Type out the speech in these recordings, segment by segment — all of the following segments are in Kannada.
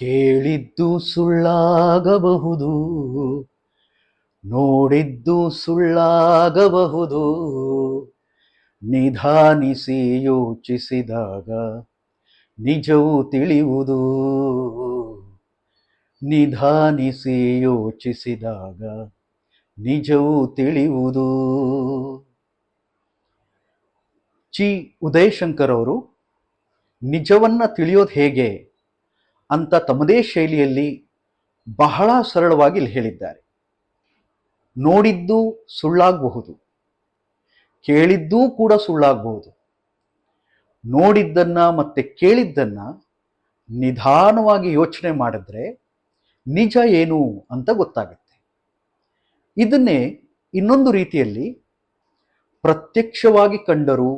ಕೇಳಿದ್ದು ಸುಳ್ಳಾಗಬಹುದು, ನೋಡಿದ್ದು ಸುಳ್ಳಾಗಬಹುದು. ನಿಧಾನಿಸಿ ಯೋಚಿಸಿದಾಗ ನಿಜವು ತಿಳಿಯುವುದು. ನಿಧಾನಿಸಿ ಯೋಚಿಸಿದಾಗ ನಿಜವು ತಿಳಿಯುವುದು. ಚಿ ಉದಯಶಂಕರ್ ಅವರು ನಿಜವನ್ನ ತಿಳಿಯೋದು ಹೇಗೆ ಅಂತ ತಮ್ಮದೇ ಶೈಲಿಯಲ್ಲಿ ಬಹಳ ಸರಳವಾಗಿ ಇಲ್ಲಿ ಹೇಳಿದ್ದಾರೆ. ನೋಡಿದ್ದು ಸುಳ್ಳಾಗಬಹುದು, ಕೇಳಿದ್ದೂ ಕೂಡ ಸುಳ್ಳಾಗಬಹುದು. ನೋಡಿದ್ದನ್ನ ಮತ್ತೆ ಕೇಳಿದ್ದನ್ನ ನಿಧಾನವಾಗಿ ಯೋಚನೆ ಮಾಡಿದ್ರೆ ನಿಜ ಏನು ಅಂತ ಗೊತ್ತಾಗುತ್ತೆ. ಇದನ್ನೇ ಇನ್ನೊಂದು ರೀತಿಯಲ್ಲಿ ಪ್ರತ್ಯಕ್ಷವಾಗಿ ಕಂಡರೂ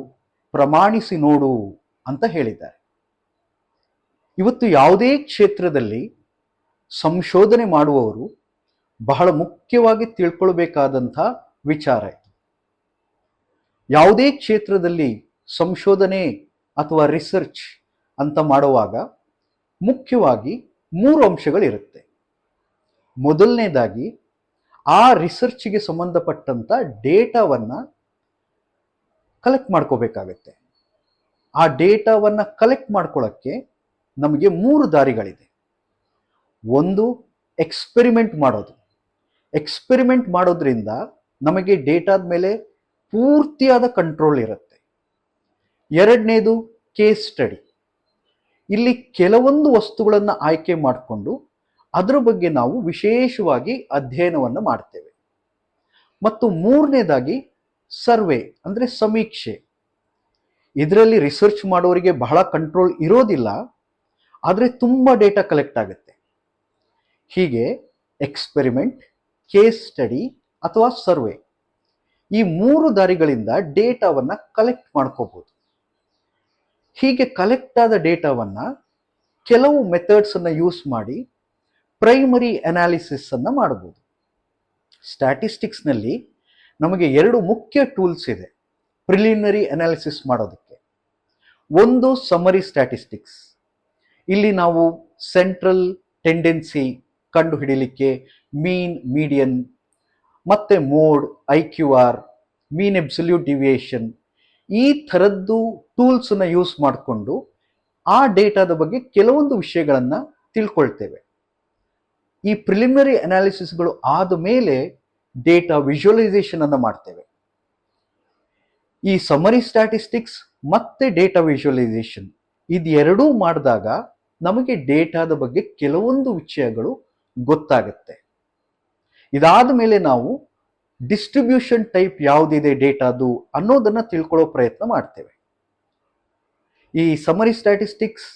ಪ್ರಮಾಣಿಸಿ ನೋಡು ಅಂತ ಹೇಳಿದ್ದಾರೆ. ಇವತ್ತು ಯಾವುದೇ ಕ್ಷೇತ್ರದಲ್ಲಿ ಸಂಶೋಧನೆ ಮಾಡುವವರು ಬಹಳ ಮುಖ್ಯವಾಗಿ ತಿಳ್ಕೊಳ್ಬೇಕಾದಂಥ ವಿಚಾರ ಇದು. ಯಾವುದೇ ಕ್ಷೇತ್ರದಲ್ಲಿ ಸಂಶೋಧನೆ ಅಥವಾ ರಿಸರ್ಚ್ ಅಂತ ಮಾಡುವಾಗ ಮುಖ್ಯವಾಗಿ 3 ಅಂಶಗಳಿರುತ್ತೆ. ಮೊದಲನೇದಾಗಿ ಆ ರಿಸರ್ಚ್ಗೆ ಸಂಬಂಧಪಟ್ಟಂತ ಡೇಟಾವನ್ನ ಕಲೆಕ್ಟ್ ಮಾಡ್ಕೋಬೇಕಾಗತ್ತೆ. ಆ ಡೇಟಾವನ್ನ ಕಲೆಕ್ಟ್ ಮಾಡ್ಕೊಳ್ಳೋಕ್ಕೆ ನಮಗೆ 3 ದಾರಿಗಳಿದೆ. ಒಂದು, ಎಕ್ಸ್ಪೆರಿಮೆಂಟ್ ಮಾಡೋದು. ಎಕ್ಸ್ಪೆರಿಮೆಂಟ್ ಮಾಡೋದ್ರಿಂದ ನಮಗೆ ಡೇಟಾದ ಮೇಲೆ ಪೂರ್ತಿಯಾದ ಕಂಟ್ರೋಲ್ ಇರುತ್ತೆ. ಎರಡನೇದು, ಕೇಸ್ ಸ್ಟಡಿ. ಇಲ್ಲಿ ಕೆಲವೊಂದು ವಸ್ತುಗಳನ್ನು ಆಯ್ಕೆ ಮಾಡಿಕೊಂಡು ಅದರ ಬಗ್ಗೆ ನಾವು ವಿಶೇಷವಾಗಿ ಅಧ್ಯಯನವನ್ನು ಮಾಡ್ತೇವೆ. ಮತ್ತು ಮೂರನೇದಾಗಿ ಸರ್ವೆ ಅಂದರೆ ಸಮೀಕ್ಷೆ. ಇದರಲ್ಲಿ ರಿಸರ್ಚ್ ಮಾಡೋರಿಗೆ ಬಹಳ ಕಂಟ್ರೋಲ್ ಇರೋದಿಲ್ಲ, ಆದರೆ ತುಂಬ ಡೇಟಾ ಕಲೆಕ್ಟ್ ಆಗುತ್ತೆ. ಹೀಗೆ ಎಕ್ಸ್ಪೆರಿಮೆಂಟ್, ಕೇಸ್ ಸ್ಟಡಿ ಅಥವಾ ಸರ್ವೆ, ಈ 3 ದಾರಿಗಳಿಂದ ಡೇಟಾವನ್ನ ಕಲೆಕ್ಟ್ ಮಾಡ್ಕೋಬಹುದು. ಹೀಗೆ ಕಲೆಕ್ಟ್ ಆದ ಡೇಟಾವನ್ನ ಕೆಲವು ಮೆಥಡ್ಸ್ ಅನ್ನ ಯೂಸ್ ಮಾಡಿ ಪ್ರೈಮರಿ ಅನಾಲಿಸಿಸ್ ಅನ್ನ ಮಾಡಬಹುದು. ಸ್ಟ್ಯಾಟಿಸ್ಟಿಕ್ಸ್ ನಲ್ಲಿ ನಮಗೆ 2 ಮುಖ್ಯ ಟೂಲ್ಸ್ ಇದೆ ಪ್ರಿಲಿಮಿನರಿ ಅನಾಲಿಸಿಸ್ ಮಾಡೋದಕ್ಕೆ. ಒಂದು, ಸಮರಿ ಸ್ಟ್ಯಾಟಿಸ್ಟಿಕ್ಸ್. ಇಲ್ಲಿ ನಾವು ಸೆಂಟ್ರಲ್ ಟೆಂಡೆನ್ಸಿ ಕಂಡು ಹಿಡಿಲಿಕ್ಕೆ ಮೀನ್, ಮೀಡಿಯನ್ ಮತ್ತೆ ಮೋಡ್, IQR, ಮೀನ್ ಅಬ್ಸಲ್ಯೂಟ್ ಡಿವಿಯೇಷನ್, ಈ ಥರದ್ದು ಟೂಲ್ಸನ್ನ ಯೂಸ್ ಮಾಡಿಕೊಂಡು ಆ ಡೇಟಾದ ಬಗ್ಗೆ ಕೆಲವೊಂದು ವಿಷಯಗಳನ್ನು ತಿಳ್ಕೊಳ್ತೇವೆ. ಈ ಪ್ರಿಲಿಮಿನರಿ ಅನಾಲಿಸಿಸ್ಗಳು ಆದ ಮೇಲೆ ಡೇಟಾ ವಿಜುವಲೈಸೇಷನ್ ಅನ್ನು ಮಾಡ್ತೇವೆ. ಈ ಸಮರಿ ಸ್ಟ್ಯಾಟಿಸ್ಟಿಕ್ಸ್ ಮತ್ತೆ ಡೇಟಾ ವಿಜುವಲೈಸೇಷನ್ ಇದೆರಡೂ ಮಾಡಿದಾಗ ನಮಗೆ ಡೇಟಾದ ಬಗ್ಗೆ ಕೆಲವೊಂದು ವಿಷಯಗಳು ಗೊತ್ತಾಗುತ್ತೆ. ಇದಾದ ಮೇಲೆ ನಾವು ಡಿಸ್ಟ್ರಿಬ್ಯೂಷನ್ ಟೈಪ್ ಯಾವುದಿದೆ ಡೇಟಾದು ಅನ್ನೋದನ್ನ ತಿಳ್ಕೊಳ್ಳೋ ಪ್ರಯತ್ನ ಮಾಡ್ತೇವೆ. ಈ ಸಮರಿ ಸ್ಟ್ಯಾಟಿಸ್ಟಿಕ್ಸ್,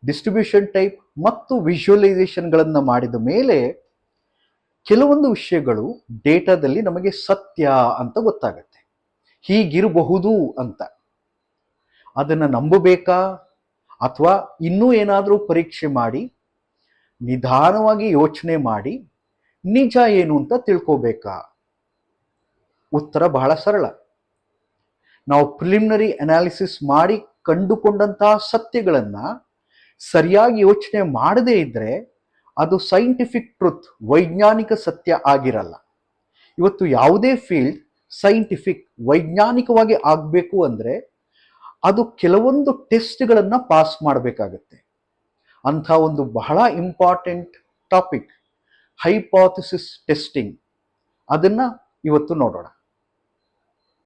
ಡಿಸ್ಟ್ರಿಬ್ಯೂಷನ್ ಟೈಪ್ ಮತ್ತು ವಿಜುವಲೈಸೇಷನ್ಗಳನ್ನು ಮಾಡಿದ ಮೇಲೆ ಕೆಲವೊಂದು ವಿಷಯಗಳು ಡೇಟಾದಲ್ಲಿ ನಮಗೆ ಸತ್ಯ ಅಂತ ಗೊತ್ತಾಗುತ್ತೆ. ಹೀಗಿರಬಹುದು ಅಂತ. ಅದನ್ನು ನಂಬಬೇಕಾ ಅಥವಾ ಇನ್ನೂ ಏನಾದರೂ ಪರೀಕ್ಷೆ ಮಾಡಿ ನಿಧಾನವಾಗಿ ಯೋಚನೆ ಮಾಡಿ ನಿಜ ಏನು ಅಂತ ತಿಳ್ಕೋಬೇಕಾ? ಉತ್ತರ ಬಹಳ ಸರಳ. ನಾವು ಪ್ರಿಲಿಮಿನರಿ ಅನಾಲಿಸಿಸ್ ಮಾಡಿ ಕಂಡುಕೊಂಡಂತಹ ಸತ್ಯಗಳನ್ನ ಸರಿಯಾಗಿ ಯೋಚನೆ ಮಾಡದೇ ಇದ್ರೆ ಅದು ಸೈಂಟಿಫಿಕ್ ಟ್ರುತ್, ವೈಜ್ಞಾನಿಕ ಸತ್ಯ ಆಗಿರಲ್ಲ. ಇವತ್ತು ಯಾವುದೇ ಫೀಲ್ಡ್ ಸೈಂಟಿಫಿಕ್, ವೈಜ್ಞಾನಿಕವಾಗಿ ಆಗಬೇಕು ಅಂದ್ರೆ ಅದು ಕೆಲವೊಂದು ಟೆಸ್ಟ್ಗಳನ್ನ ಪಾಸ್ ಮಾಡಬೇಕಾಗತ್ತೆ. ಅಂಥ ಒಂದು ಬಹಳ ಇಂಪಾರ್ಟೆಂಟ್ ಟಾಪಿಕ್ ಹೈಪಾಥಿಸಿಸ್ ಟೆಸ್ಟಿಂಗ್. ಅದನ್ನ ಇವತ್ತು ನೋಡೋಣ.